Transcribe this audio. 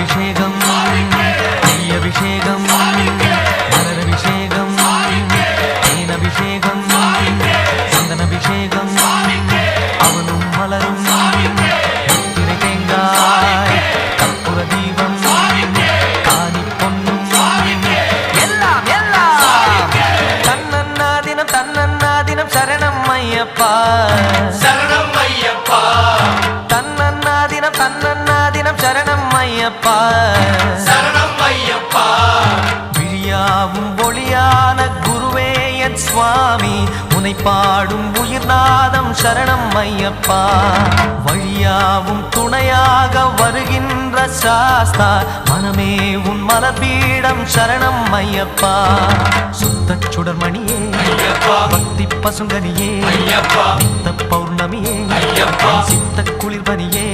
அபிஷேகம் அபிஷேகம் மலரபிஷேகம் தேன் அபிஷேகம் சந்தன அபிஷேகம் அவனும் மலரும் திரை தேங்காய் கற்பூர தீபம் காணி பொன்னும் எல்லாம் எல்லாம் தன்னன்னா தினம் சரணம் ஐயப்பா சரணம் ஐயப்பா தன்னன்னா தினம் சரணம் ஐயப்பா சரணம் ஐயப்பா விழியாவும் ஒளியான குருவே என் சுவாமி உனை பாடும் உயிர்நாதம் சரணம் ஐயப்பா வழியாவும் துணையாக வருகின்ற சாஸ்தா மனமே உன் மலபீடம் சரணம் ஐயப்பா சுத்த சுடர்மணியே பக்தி பசுங்கனியே ஐயப்பா பௌர்ணமியே ஐயப்பா சித்த குளிர்பனியே